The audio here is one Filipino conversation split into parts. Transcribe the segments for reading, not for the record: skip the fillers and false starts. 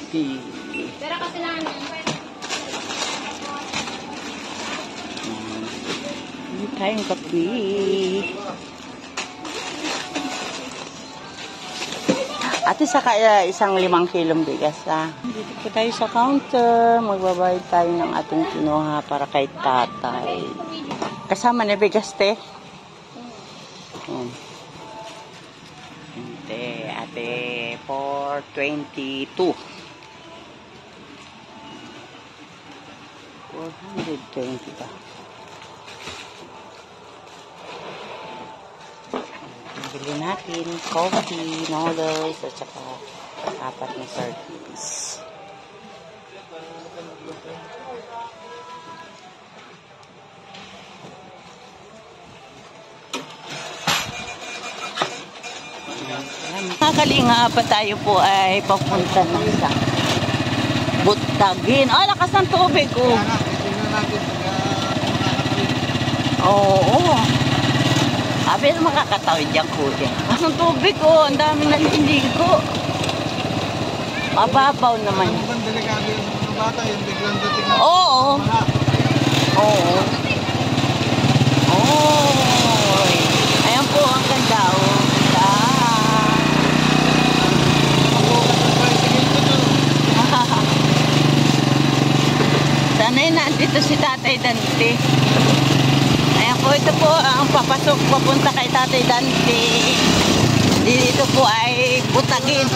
Coffee. Pero kasi lang Hindi tayong coffee. Ate, saka isang 5 kilong bigas, ha? Dito po tayo sa counter. Magbabayad tayo ng ating kinuha para kay tatay. Kasama na bigas, te? Ate, 422. 420 ba? Bili natin coffee, noodles, at saka 4 na sardines. Mga kalinga pa tayo po ay papunta na sa Butagin. Oh, lakas ng tubig, oh. Oo. Abi na makakatawid dyan, kuya. Lakas ng tubig, oh. Ang dami naliligo. Mababaw naman. Ano bang delikado yung mga bata? Yung biglang dating na... Oo. Oo. Oh. Ayan po ang ganda, oh. Sana'y nandito si Tatay Dante. Ayan po, ito po ang papasok papunta kay Tatay Dante. Dito po ay Butagin.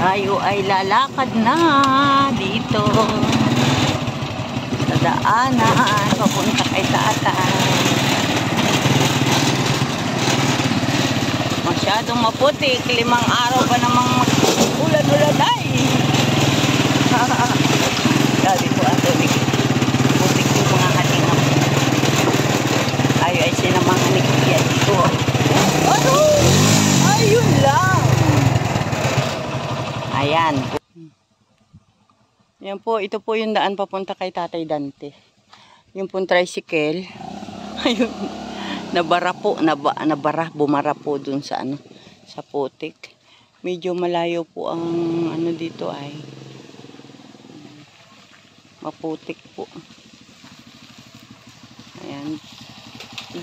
Tayo ay lalakad na dito sa daanan papunta kay Tatay. Masyadong maputik, 5 araw pa namang ulan-ulan ay. Grabe po ang tubig. Putik po mga kalingap. Tayo ay sinamahan ni Kuya dito. Ano? Ayun lang. Ayan. Yan po, ito po yung daan papunta kay Tatay Dante. Yung pong tricycle. Ayun. Nabara po, bumara po dun sa sa putik. Medyo malayo po ang dito ay maputik po. Ayan.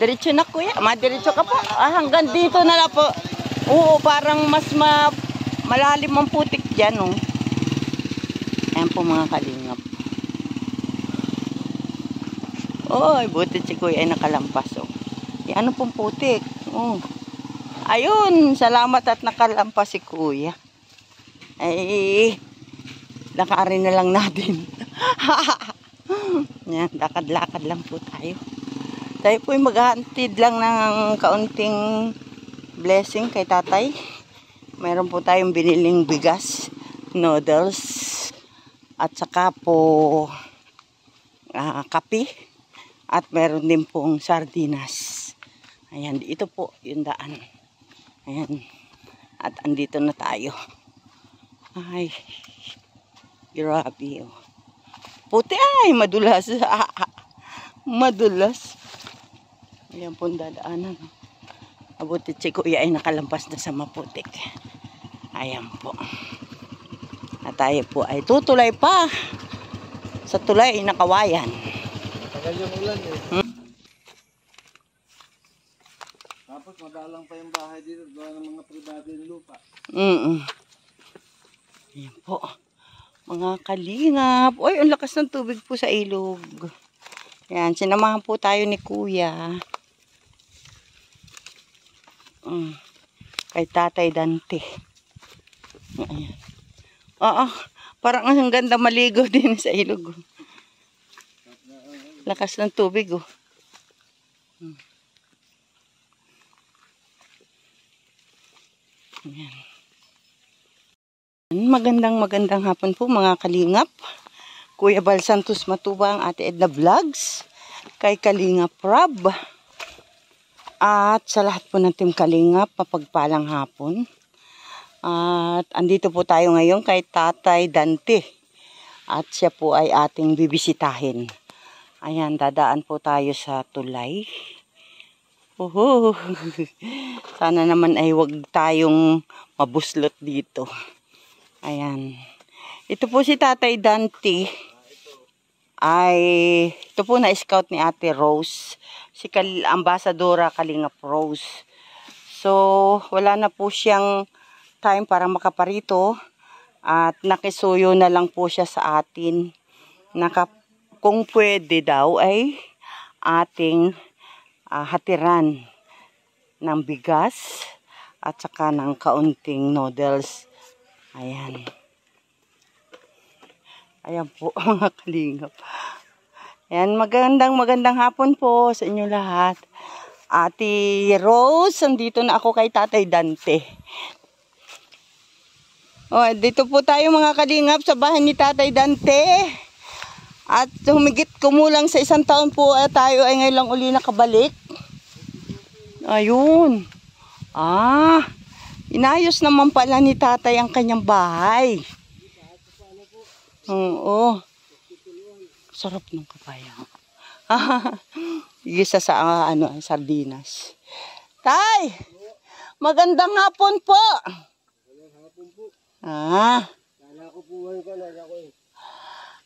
Diretso na, kuya. Madiretso ka po. Hanggang dito na lang po. Oo, parang mas malalim ang putik dyan, oh. Ayan po mga kalingap. Oy, buti si kuya ay nakalampas, oh. Ano pong putik? Oh. Ayun, salamat at nakalampas si kuya. Ay, lakarin na lang natin. Yan, lakad-lakad lang po tayo. Tayo po ay maghahantid lang ng kaunting blessing kay Tatay. Meron po tayong biniling bigas, noodles, at saka po kape. At meron din pong sardinas. Ayan, ito po yung daan. Ayan. At andito na tayo. Ay, grabe, oh. Puti ay, madulas. Madulas. Ayan po ang dadaanan. Abuti si kuya ay nakalampas na sa maputik. Ayan po. At tayo po ay tutulay pa sa tulay na Kawayan. Tagal yung ulan, eh. Ayan po. Mga kalingap. Uy, ang lakas ng tubig po sa ilog. Ayan, sinamahan po tayo ni Kuya. Kay Tatay Dante. Ayan. Oo, parang ang ganda maligo din sa ilog. Lakas ng tubig, oh. Ayan. Magandang hapon po mga kalingap. Kuya Bal Santos Matubang, Ate Edna Vlogs, kay Kalingap Rob, at sa lahat po ng Team Kalingap, mapagpalang hapon. At andito po tayo ngayon kay Tatay Dante. At siya po ay ating bibisitahin. Ayan, dadaan po tayo sa tulay. Sana naman ay wag tayong mabuslot dito. Ayan. Ito po si Tatay Dante. Ito po na-scout ni Ate Rose. Si Ambassadora Kalingap Rose. So, wala na po siyang time para makaparito. At nakisuyo na lang po siya sa atin. Kung pwede daw ay ating hatiran ng bigas at saka ng kaunting noodles. Ayan. Ayan po mga kalingap. Ayan, magandang hapon po sa inyo lahat. Ate Rose, andito na ako kay Tatay Dante. Dito po tayo mga kalingap sa bahay ni Tatay Dante. At humigit kumulang sa 1 taon po tayo ay ngayon lang uli nakabalik. Ayun. Inayos naman pala ni Tatay ang kanyang bahay. Oo. Sarap ng kapaya. Igisa sa sardinas. Tay! Magandang hapon po.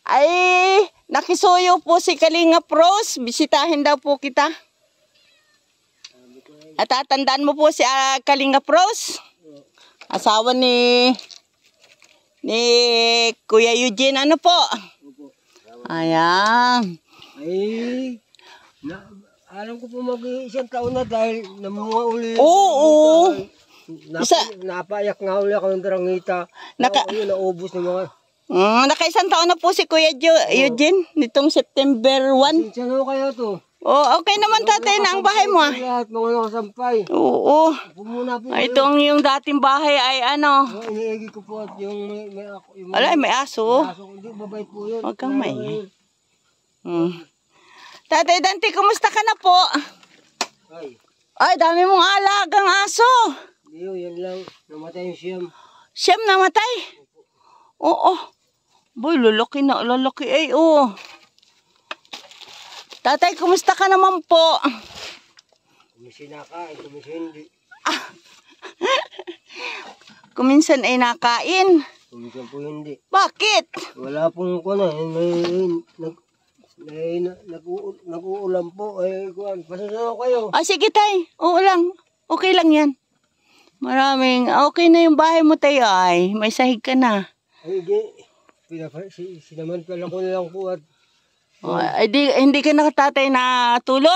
Ay, nakisuyo po si Kalingap Rose. Bisitahin daw po kita. At tatandaan mo po si Kalingap Rose. Asawa ni Kuya Eugene, ano po? Ayan. Ay, alam ko po mag-1 taon na dahil namunga uli. Oo. Napayak nga uli ako ng drangita. Naubos ng mga... Naka-1 taon na po si Kuya Eugene nitong September 1. Sino kayo to? Okay naman Tatay na ang bahay mo. Lahat mga nakasampay. Oo. Pumuna po. Itong yung dating bahay ay ano. Iniigi ko po at yung may aso. Hindi, babay po yun. Huwag kang maingay. Tatay Dante, kumusta ka na po? Ay, dami mong alagang aso. Hindi, yan lang. Namatay yung siyam. Siyam namatay? Oo. Boy, lalaki na. Lalaki ay, oo. Tatay, kumusta ka naman po? Kumisin nakain, kumisin hindi. Kuminsan ay nakain. Kumisin po hindi. Bakit? Wala pong nag-uulam po. Pasasalaw kayo. Sige tay, oo lang. Okay lang yan. Okay na yung bahay mo tayo ay. May sahig ka na. Ay, hindi. Sinamantala ko na lang po at hindi ka nakatatay na tulo?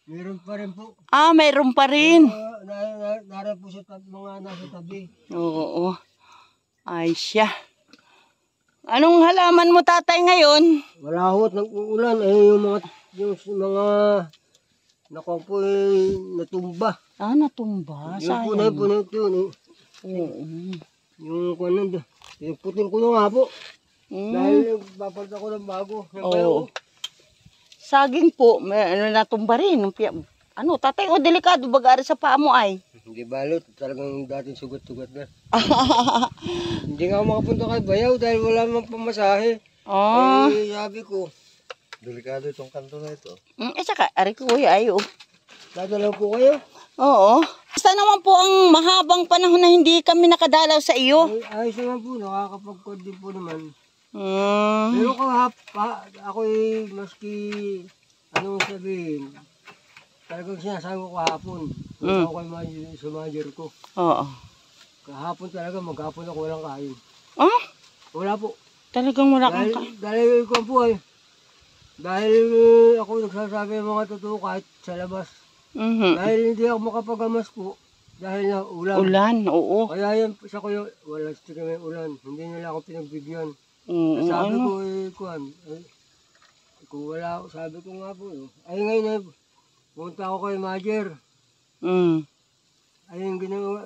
meron pa rin po. Mayroon pa rin. Naran po sa mga nasa tabi. Oo. Ay siya. Anong halaman mo tatay ngayon? Wala ho, nag-uulan. Yung mga nakuha po natumba. Natumba. Yung punay po yun. Yung kuwan nandun. Yung putol ko na nga po. Dahil papalta ko ng bago. Oo. Saging po, natumba rin. Tatay, delikado bagari sa paa mo ay. Hindi balot, talagang dating sugat-sugat na. Hindi nga ako makapunta kay Bayaw dahil wala mang pamasahe. Sabi ko, delikado itong kanto na ito. Saka, ari ko ayo. Dadalaw po kayo? Oo. Basta naman po ang mahabang panahon na hindi kami nakadalaw sa iyo. Ayos naman po, nakakapagkod din po naman. Pero ako'y maski, anong sabihin, talagang sinasabi ko kahapon. Ako kay sumager ko. Oo. Kahapon talaga, maghapon ako walang kain. Ah? Wala po. Talagang wala kang Dahil ko po ay. Dahil ako nagsasabi ng mga totoo kahit sa labas. Dahil hindi ako makapagamas po. Dahil na ulan. Ulan, oo. Kaya yan, sa kuya, wala sa kami ulan. Hindi nila ako pinagbigyan. Sabi Ano? ko, kuhan, kung wala ako, sabi ko nga po, ay ngayon, punta ako kay Majer. Ayun, ginawa,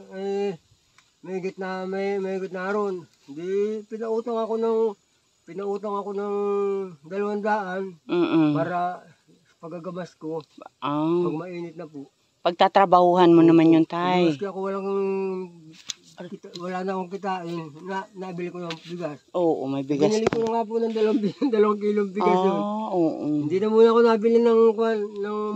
may gitna ron. Hindi, pinautang ako ng 200 para pagagamas ko. Pag mainit na po. Pagtatrabahuhan mo naman yun, tay. Maski ako wala na akong kitain, nabili ko ng bigas. Oo, may bigas. Binili ko na nga po ng 2 kilong bigas yun. Oo. Hindi na muna ako nabili ng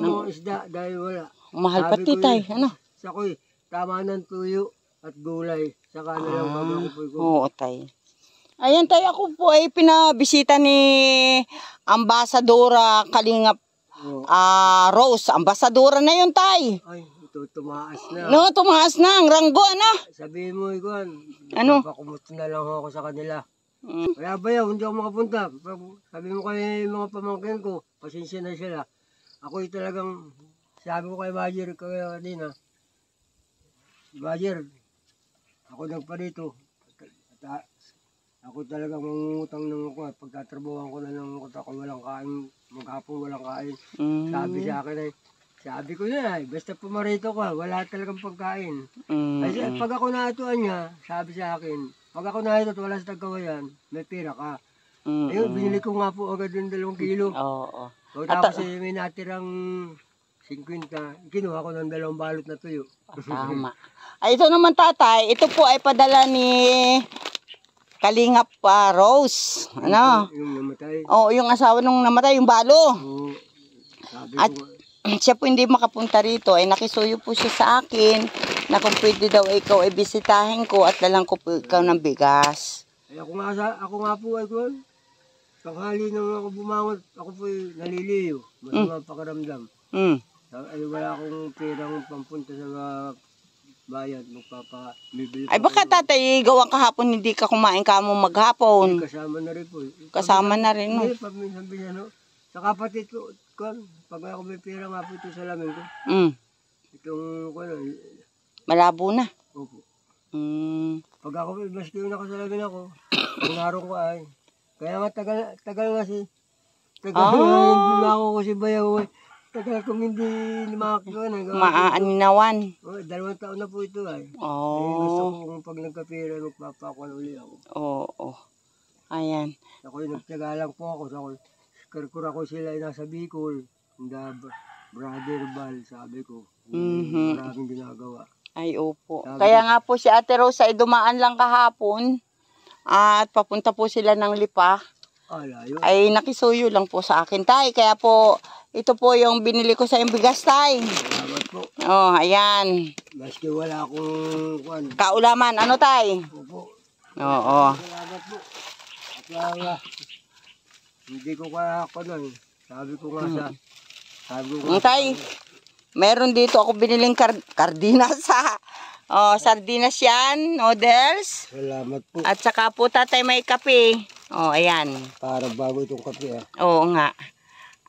mga isda dahil wala. Mahal pati, tay. Ano? Sa ko'y tama ng tuyo at gulay. Saka na lang pagkakupoy ko. Oo, tay. Ayan, tay, ako po ay pinabisita ni Ambasadora Kalingap Rose. Ambasadora na yun, tay. Ay, ito tumaas na. No, tumaas na ang ranggo, ano? Sabihin mo, Ikuan. Ano? Pakumusta na lang ako sa kanila. Kaya bayaw, hindi ako makapunta. Sabi mo kay mga pamangkin ko, pasensya na sila. Ako'y talagang, sabi ko kay Majer kaya kanina, Majer, ako nagparito. Ako talagang mangungutang ng ako at pagtatrabawan ko na ng ako walang kain, maghapon walang kain. Sabi sa akin ay, sabi ko na basta pumarito ka, wala talagang pagkain. Kasi pag ako natuan niya, sabi sa akin, pag ako natuan at wala sa tagkawayan, may pira ka. Ayun, binili ko nga po agad yung 2 kilo. Oo. Tapos may natirang 50, kinuha ko ng 2 balot na tuyo. Tama. Ay, ito naman, tatay, ito po ay padala ni Kalingap Rose. Ano? Yung namatay. Oo, yung asawa nung namatay, yung balo. Oo. Sabi At ko, siya po hindi makapunta rito, ay nakisuyo po siya sa akin na kung pwede daw ikaw ay bisitahin ko at dalang ko po ikaw ng bigas. ay ako nga po ay kuwan. Tanghali nang ako bumangon, ako po naliliyo. Masama pakaramdam. Ay wala akong perang pampunta sa bayan, magpapabibili. Ay baka tatay, gawang kahapon hindi ka kumain ka mo maghapon. Kasama na rin po. Kasama na rin, no? Hindi, paminsan-minsan, no? Sa kapatid ko, pag ako may pera nga po ito sa lamin ko. Itong, Malabo na. Opo. Pag ako, maski yung nakasalamin ako, ang araw ko ay, kaya nga tagal nga si, hindi na ako kasi bayaw, tagal kong hindi lumakyo. Maaaninawan. 2 taon na po ito ay. Oo. Gusto ko pag nagkapira, magpapakuan uli ako. Oo. Ayan. Ako'y nagtyaga lang po ako. Karkura ko sila nasa Bicol. Brother Bal, sabi ko. Maraming ginagawa. Ay, opo. Kaya nga po si Ate Rosa ay dumaan lang kahapon. At papunta po sila ng Lipa. Layo. Ay nakisuyo lang po sa akin, tay. Kaya po, ito po yung binili ko sa yung bigas, tay. Salamat po. Oh, ayan. Maski wala akong Kaulaman, ano, tay? Opo. Oo. Salamat po. At hindi ko kaya ako nun. Sabi ko nga Tay, meron dito ako biniling sardinas sa sardinas yan, noodles. Salamat po. At saka po, tatay, may kape. Ayan. Para bago itong kape, Oo nga.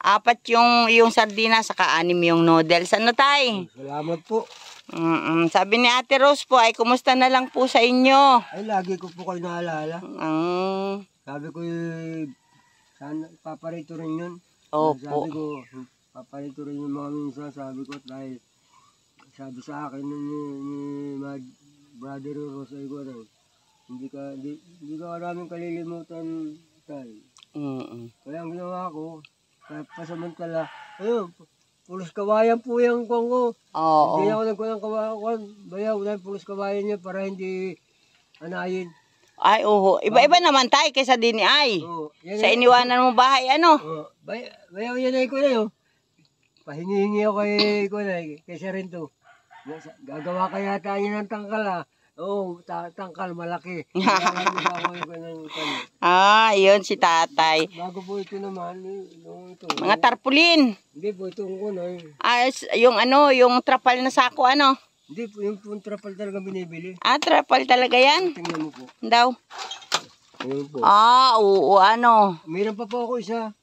4 yung sardinas, saka 6 yung noodles. Ano, tay? Salamat po. Sabi ni Ate Rose po, ay kumusta na lang po sa inyo? Ay, lagi ko po kayo naalala. Sabi ko, sana paparito rin yun. Opo. Sabi ko, paparito rin yung mga minsan. Sabi ko, dahil sabi sa akin ni Brother Rose, ay ko rin, hindi ka maraming kalilimutan tayo. Kaya ang ginawa ko, kahit pasamantala, ayun, pulos kawayan po yung kong ko. Hindi ako nagkulang kawayan, bayaw dahil pulos kawayan niya para hindi anayin. Ay, oo. Iba-iba naman, tay, kaysa din ay. Sa iniwanan mo bahay, ano? Bayaw yan ay ko na yun. Pahingi-hingi ako kay Sarento. Gagawa kaya tayo ng tangkal, Oo, tangkal, malaki. Yun si tatay. Bago po ito naman, ito. Mga tarpulin. Hindi po, itong kunay. Yung trapal na sako, ano? Hindi po, yung po trapal talaga binibili. Ah, trapal talaga yan? Tingnan mo po. Daw. Ayun po. Ah, oo, ano. Mayroon pa po ako isa.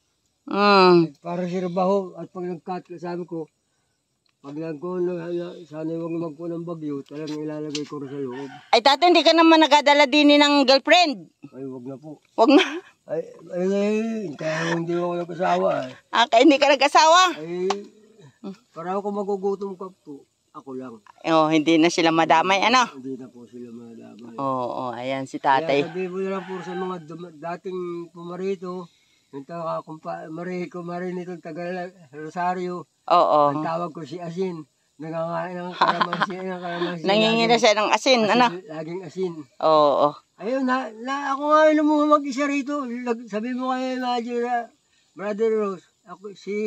Para sa trabaho. At pag nag-cut, sabi ko, pag sana huwag magpo ng bagyo, talagang ilalagay ko rin sa loob. Ay, tata, hindi ka naman nagadala din ng girlfriend. Ay, huwag na po. Huwag na. Kaya hindi ako nag-asawa. Ah, kaya hindi ka nag-asawa? Ay, para ako magugutom ka po, ako lang. Oh, hindi na sila madamay, ano? Hindi na po sila madamay. Oo, ayan si Kaya tatay. sabi mo na lang po sa mga dating pumarito, yung marinito taga Rosario, Oo. ang tawag ko si Asin. Nangangain ng kalamansi. Nangingina siya ng asin, ano? Laging asin. Oo. Ayun, ako nga yung lumuha mag-isa rito. Sabi mo kay Brother Rose, ako si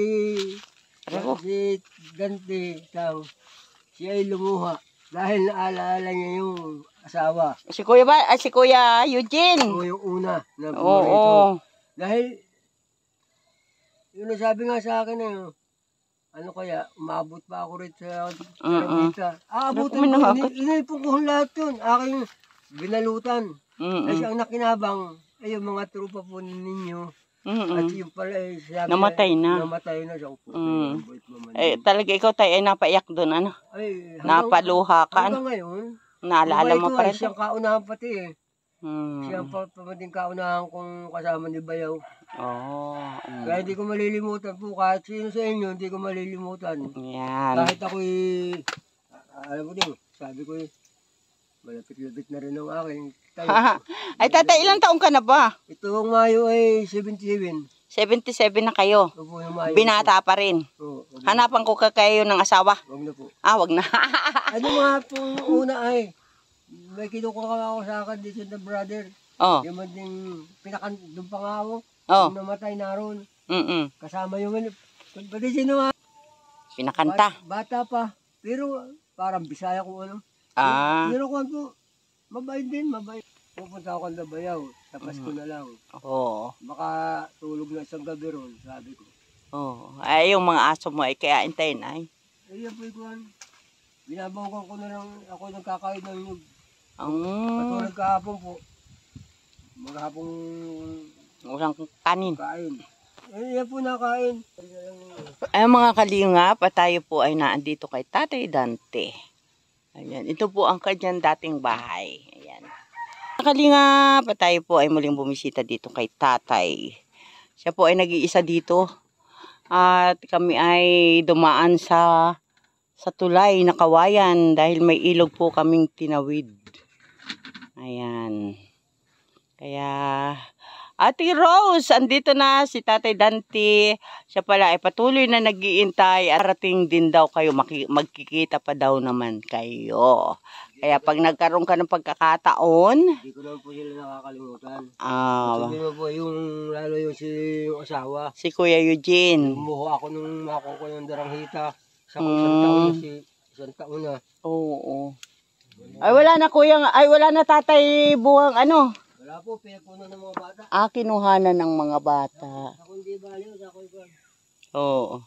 Dante, siya ay lumuha. Dahil naalaala niya yung asawa. Si Kuya si Kuya Eugene. O yung una na Oo. pumarito. Dahil, yun nasabi nga sa akin ano kaya, umabot pa ako rin sa Tarabita. Abutin ko, inipon ko lahat yun. Aking binalutan. Kasi ang nakinabang, ay yung mga trupa po ninyo. At yung pala, namatay na. Namatay na siya. Eh, talaga ikaw tayo ay napaiyak doon, ano? Ay, napaluha ka. Hanggang ngayon. Naalala mo pa rin. Siyang kaunahan pati eh. Siyang pamating kaunahan kong kasama ni Bayaw. Kaya hindi ko malilimutan po. Kahit sino sa inyo, hindi ko malilimutan. Yan. Kahit ako'y, alam mo din, sabi ko malapit-lapit na rin ang aking tayo. Ay, tatay, ilang taong ka na ba? Itong Mayo ay 77. 77 na kayo. Opo, yung Mayo. Binata pa rin. Oo. Hanapan ko kayo ng asawa. Wag na po. Ah, wag na. Ano nga pong una ay, may kinukuha ako sa akin dito na brother. Yung manding doon pa nga ako. Yung namatay naroon. Kasama yung pati sino nga. Pinakanta. Bata pa. Pero parang Bisaya ko ano. Pero kung po, mabait din, mabait. Pupunta ako ng Bayaw. Tapas ko na lang. Baka tulog na isang gabi ron, sabi ko. Ay, yung mga aso mo ay kaya intayin ay. Ay, yan po ikuhan. Binabawagan ko na lang ako nagkakain ng nyug. Patulad kahapon po. Maghapong walang kanin. Kain. Eh, yan po nakain. Ay, mga kalingap, tayo po ay naandito kay Tatay Dante. Ayan, ito po ang kanyang dating bahay. Ayan. Mga kalingap, tayo po ay muling bumisita dito kay Tatay. Siya po ay nag-iisa dito. At kami ay dumaan sa tulay na kawayan dahil may ilog po kaming tinawid. Ayan. Kaya, Ate Rose, andito na si Tatay Dante. Siya pala ay patuloy na nag-iintay at arating din daw kayo, magkikita pa daw naman kayo. Kaya pag nagkaroon ka ng pagkakataon, hindi ko naman po sila nakakalimutan. Sabi mo po, lalo yung asawa. Si Kuya Eugene. Lumuho ako nung makuha ng daranghita. Sa isang taon na. Oo. Ay wala na kuya, ay wala na tatay buwang ano. Wala po, pinagpuno ng mga bata. Kinuhanan ng mga bata. Ako hindi baliw, ako ikaw. Oo.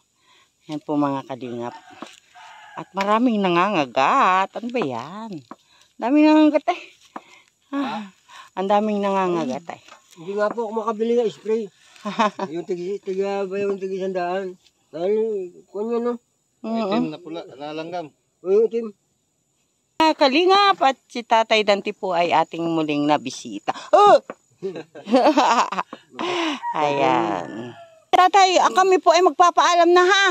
Yan po mga kalingap. At maraming nangangagat. Ano ba yan? Daming nangangagat eh. Ang daming nangangagat eh. Hindi nga po ako makabili ng spray. Yung tiga ba yung tiga sandaan. Dahil, kung yun no? Itim na pula, nalanggam. O yung itim. Kalingap at si Tatay Dante po ay ating muling nabisita. Ayan. Tatay, kami po ay magpapaalam na ha.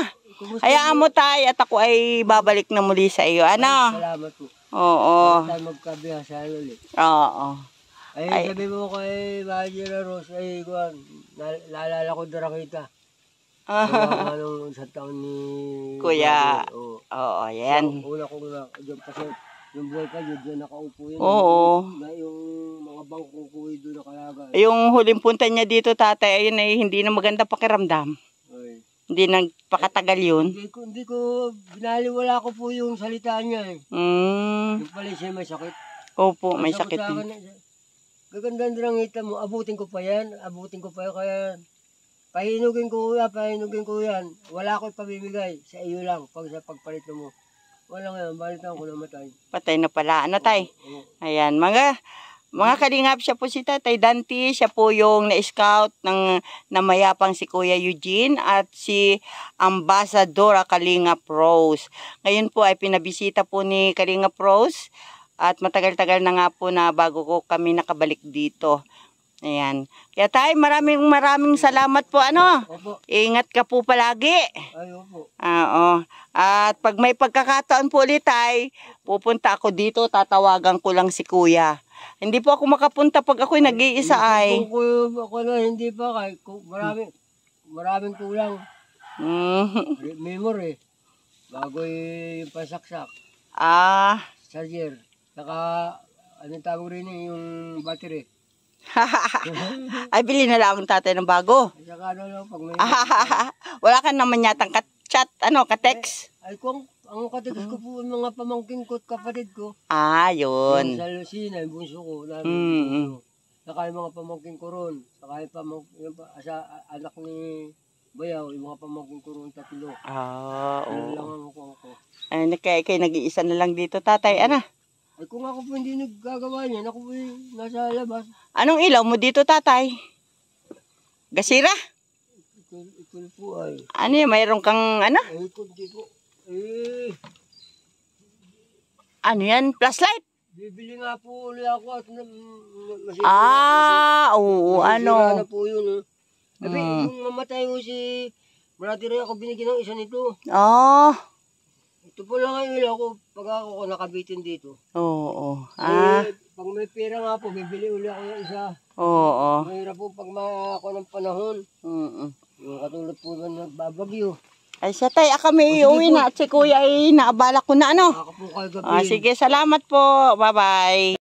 Hayaan mo tayo at ako ay babalik na muli sa iyo. Ano? Salamat po. Oo. Tayo magkabihasan ulit. Oo. Ay, sabi mo kay Majira Rose, ay kuwan, naalala ko darakita. Anong isang taon ni Kuya. Oo, yan. Una kong dyan kasi yung buhay ka dyan nakaupo yan. Oo. Yung mga bangko ko doon nakalaga. Yung huling punta niya dito tatay, ayun ay hindi na maganda pakiramdam. Ay. Hindi nagpakatagal yun. Hindi ko binaliwala ko po yung salita niya eh. Yung pala siya may sakit. Opo, may sakit din. Gagandang drangita mo, abutin ko pa yan, kaya pahinugin ko yan. Wala ko ipamimigay, sa iyo lang, pag sa pagpalit mo. Wala nga, balitan ko namatay. Patay na pala. Ano, tay? Oo. Ayan, mga kalingap, siya po si Tatay Dante. Siya po yung na-scout ng namayapang si Kuya Eugene at si Ambassadora Kalingap Rose. Ngayon po ay pinabisita po ni Kalingap Rose at matagal-tagal na nga po na bago ko kami nakabalik dito. Ayan. Kaya tay, maraming salamat po. Ano? Opo. Ingat ka po palagi. Ay, opo. Oo. At pag may pagkakataon po ulit ay pupunta ako dito, tatawagan ko lang si Kuya. Hindi po ako makapunta pag ako'y nag-iisa ay. Kung ako na hindi pa, kahit maraming kulang. Memory. Bago yung pasaksak. Charger. Saka, anong tawag rin yung battery. Ay, bili na lang ang tatay ng bago. Saka ano lang, pag may... Wala ka naman yatang ka-chat, ka-text. Ay, kung ang katigas ko po yung mga pamangkin ko at kapatid ko. Yun. Sa Lucina, yung bunso ko. Saka yung mga pamangkin ko ron. Saka anak ni Bayaw, yung mga pamangkin ko ron 3. Oo. Ano lang ang ko. Ay, kaya nag-iisa na lang dito, tatay. Ano? Ay, kung ako po hindi naggagawa niyan, ako po nasa labas. Anong ilaw mo dito, tatay? Gasira? Ito po ay. Ano yun? Mayroon kang ano? Ay, kundi po. Ano yan? Flashlight? Bibili nga po ulit ako at Oo, ano? masisira na po yun. Sabi, yung mamatay ko si brother ako, binigyan ng isa nito. Ito po lang ang ilaw ko pag ako nakabitin dito. Oo. Pag may pera nga po, bibili ulit ako ng isa. Oo. Mahirap po pag ako ng panahon. Yung katulad po na nagbabagyo. Ay, siya tay, kami iuwi na at si Kuya ay naabala ko na ano. Ako po kayo gabi. Sige, salamat po. Bye-bye.